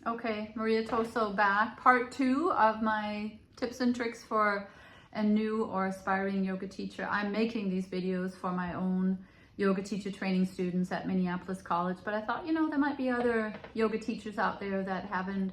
Okay, Maria Toso back. Part 2 of my tips and tricks for a new or aspiring yoga teacher. I'm making these videos for my own yoga teacher training students at Minneapolis College, but I thought, there might be other yoga teachers out there that haven't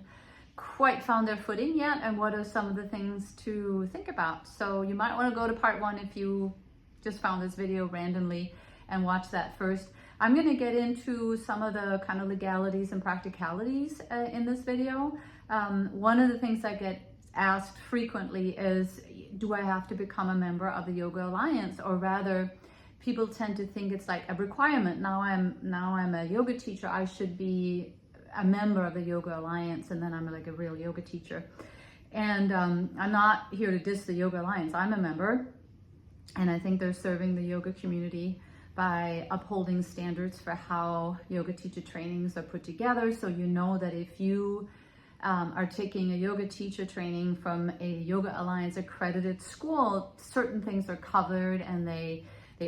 quite found their footing yet, and what are some of the things to think about. So you might want to go to part 1 if you just found this video randomly and watch that first. I'm going to get into some of the kind of legalities and practicalities in this video. One of the things I get asked frequently is, do I have to become a member of the Yoga Alliance? Or rather, people tend to think it's like a requirement. Now I'm a yoga teacher, I should be a member of the Yoga Alliance, and then I'm like a real yoga teacher. And I'm not here to diss the Yoga Alliance. I'm a member, and I think they're serving the yoga community by upholding standards for how yoga teacher trainings are put together. So you know that if you are taking a yoga teacher training from a Yoga Alliance accredited school, certain things are covered, and they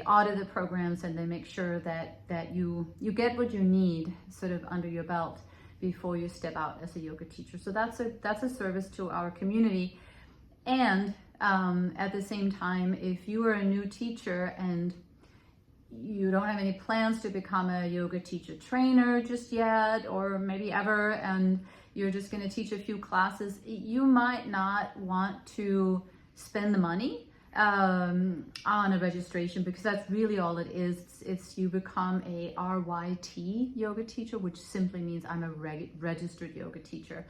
audit the programs, and they make sure that you get what you need sort of under your belt before you step out as a yoga teacher. So that's a service to our community. And at the same time, if you are a new teacher and you don't have any plans to become a yoga teacher trainer just yet, or maybe ever, and you're just going to teach a few classes, you might not want to spend the money on a registration, because that's really all it is. It's you become a RYT yoga teacher, which simply means I'm a registered yoga teacher,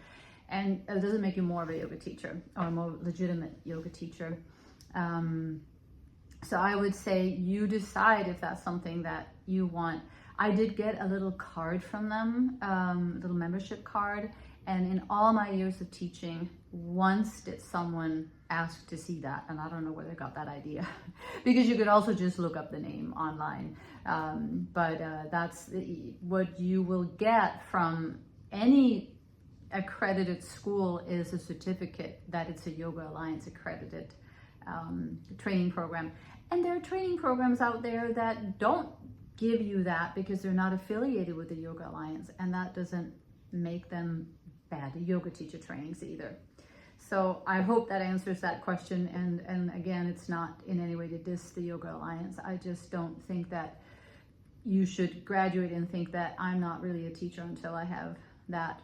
and it doesn't make you more of a yoga teacher or a more legitimate yoga teacher. So I would say you decide if that's something that you want. I did get a little card from them, a little membership card, and in all my years of teaching, once did someone ask to see that, and I don't know where they got that idea, because you could also just look up the name online. But that's what you will get from any accredited school, is a certificate that it's a Yoga Alliance accredited training program. And there are training programs out there that don't give you that because they're not affiliated with the Yoga Alliance, and that doesn't make them bad yoga teacher trainings either. So I hope that answers that question. And again, it's not in any way to diss the Yoga Alliance. I just don't think that you should graduate and think that I'm not really a teacher until I have that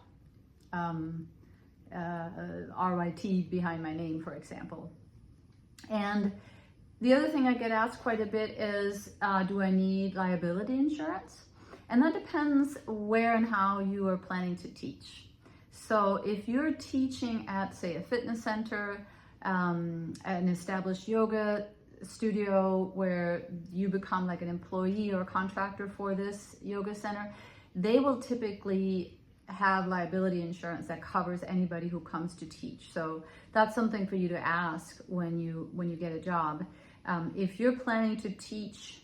RYT behind my name, for example. And the other thing I get asked quite a bit is, do I need liability insurance? And that depends where and how you are planning to teach. So if you're teaching at, say, a fitness center, an established yoga studio where you become like an employee or contractor for this yoga center, they will typically have liability insurance that covers anybody who comes to teach. So that's something for you to ask when you get a job. If you're planning to teach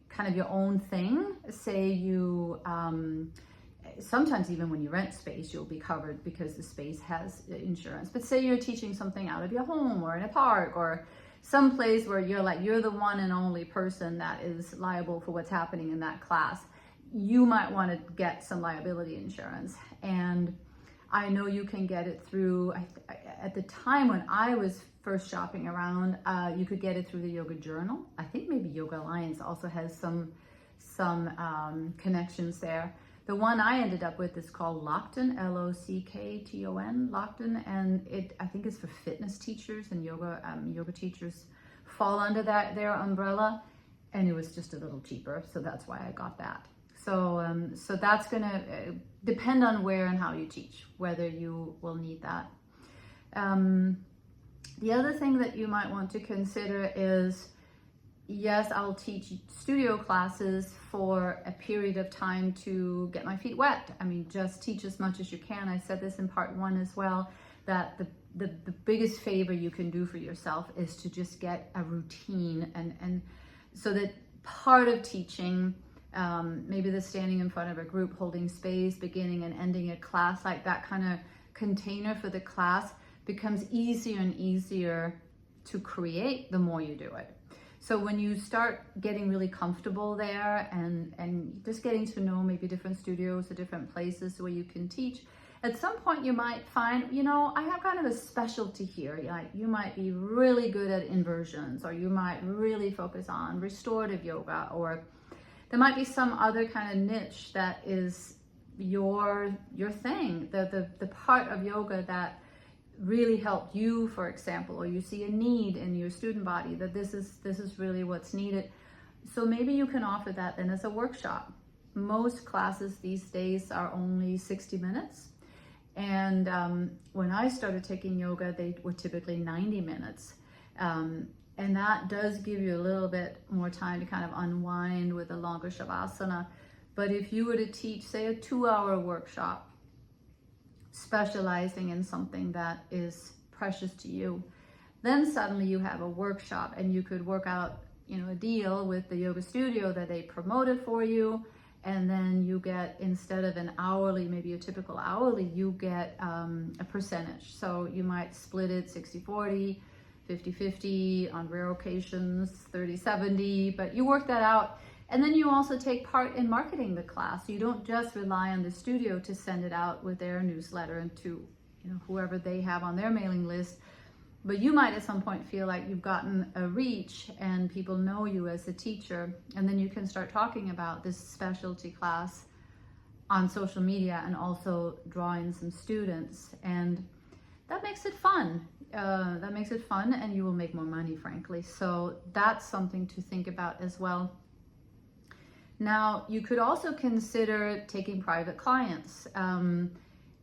kind of your own thing, say you, sometimes even when you rent space, you'll be covered because the space has insurance. But say you're teaching something out of your home or in a park or some place where you're the one and only person that is liable for what's happening in that class, you might want to get some liability insurance. And I know you can get it through, at the time when I was first shopping around, you could get it through the Yoga Journal. I think maybe Yoga Alliance also has some connections there. The one I ended up with is called Lockton, Lockton, Lockton, and I think it's for fitness teachers, and yoga teachers fall under their umbrella, and it was just a little cheaper, so that's why I got that. So that's gonna depend on where and how you teach, whether you will need that. The other thing that you might want to consider is, yes, I'll teach studio classes for a period of time to get my feet wet. I mean, just teach as much as you can. I said this in part 1 as well, that the biggest favor you can do for yourself is to just get a routine, and so that part of teaching, maybe the standing in front of a group, holding space, beginning and ending a class, like that kind of container for the class, becomes easier and easier to create the more you do it. So when you start getting really comfortable there and just getting to know maybe different studios or different places where you can teach, At some point you might find, you know, I have kind of a specialty here. Like you might be really good at inversions, or you might really focus on restorative yoga, or there might be some other kind of niche that is your thing, the part of yoga that really helped you, for example, or you see a need in your student body that this is really what's needed. So maybe you can offer that then as a workshop. Most classes these days are only 60 minutes. And when I started taking yoga, they were typically 90 minutes. And that does give you a little bit more time to kind of unwind with a longer shavasana. But if you were to teach, say, a 2-hour workshop, specializing in something that is precious to you, then suddenly you have a workshop and you could work out, you know, a deal with the yoga studio that they promoted for you. And then you get, instead of an hourly, maybe a typical hourly, you get a percentage. So you might split it 60-40, 50-50, on rare occasions, 30-70, but you work that out. And then you also take part in marketing the class. You don't just rely on the studio to send it out with their newsletter and to, you know, whoever they have on their mailing list. But you might at some point feel like you've gotten a reach and people know you as a teacher, and then you can start talking about this specialty class on social media and also draw in some students, and that makes it fun. That makes it fun, and you will make more money, frankly. So that's something to think about as well. Now, you could also consider taking private clients.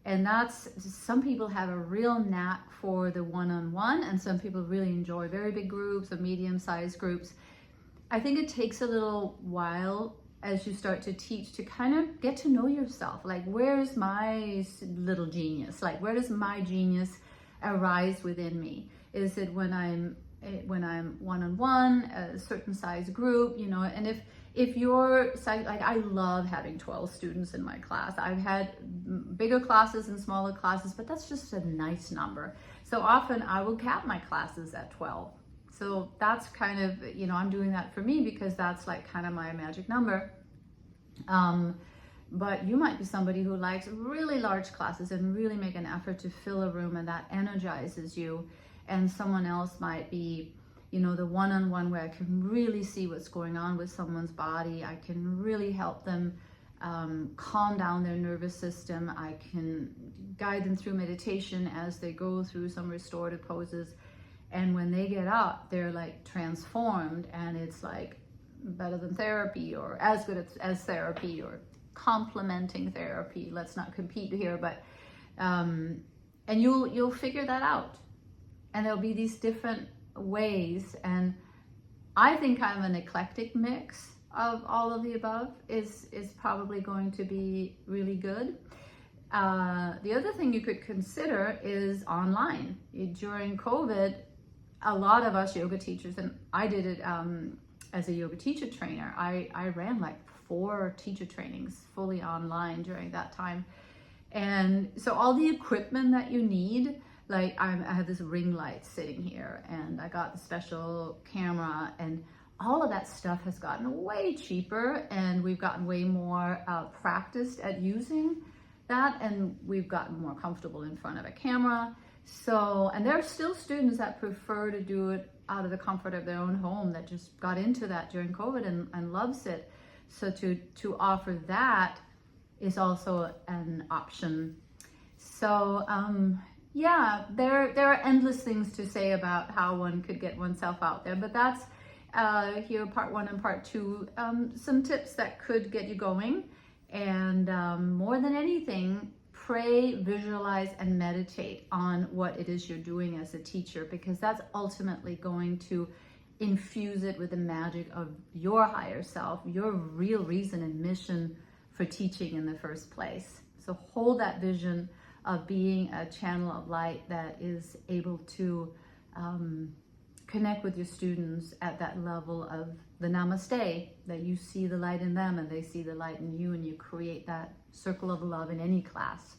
And that's, some people have a real knack for the one-on-one, and some people really enjoy very big groups or medium-sized groups. I think it takes a little while as you start to teach to kind of get to know yourself. Like, where's my little genius? Like, where does my genius arise within me? Is it when I'm one-on-one, a certain size group, you know? And if you're, like, I love having 12 students in my class. I've had bigger classes and smaller classes, but that's just a nice number. So often I will cap my classes at 12. So that's kind of, you know, I'm doing that for me because that's like kind of my magic number. But you might be somebody who likes really large classes and really make an effort to fill a room, and that energizes you. And someone else might be, you know, the one-on-one where I can really see what's going on with someone's body. I can really help them calm down their nervous system. I can guide them through meditation as they go through some restorative poses. And when they get up, they're like transformed, and it's like better than therapy, or as good as therapy, or complementing therapy. Let's not compete here, but and you'll figure that out. And there'll be these different ways, and I think kind of an eclectic mix of all of the above is probably going to be really good. The other thing you could consider is online. During COVID, a lot of us yoga teachers, and I did it as a yoga teacher trainer, I ran like 4 teacher trainings fully online during that time. And so all the equipment that you need, like I have this ring light sitting here, and I got the special camera, and all of that stuff has gotten way cheaper, and we've gotten way more practiced at using that, and we've gotten more comfortable in front of a camera. So, and there are still students that prefer to do it out of the comfort of their own home, that just got into that during COVID and loves it. So to offer that is also an option. So yeah, there are endless things to say about how one could get oneself out there, but that's here, part 1 and part 2, some tips that could get you going. And more than anything, pray, visualize, and meditate on what it is you're doing as a teacher, because that's ultimately going to infuse it with the magic of your higher self, your real reason and mission for teaching in the first place. So hold that vision of being a channel of light that is able to connect with your students at that level of the namaste, that you see the light in them and they see the light in you, and you create that circle of love in any class.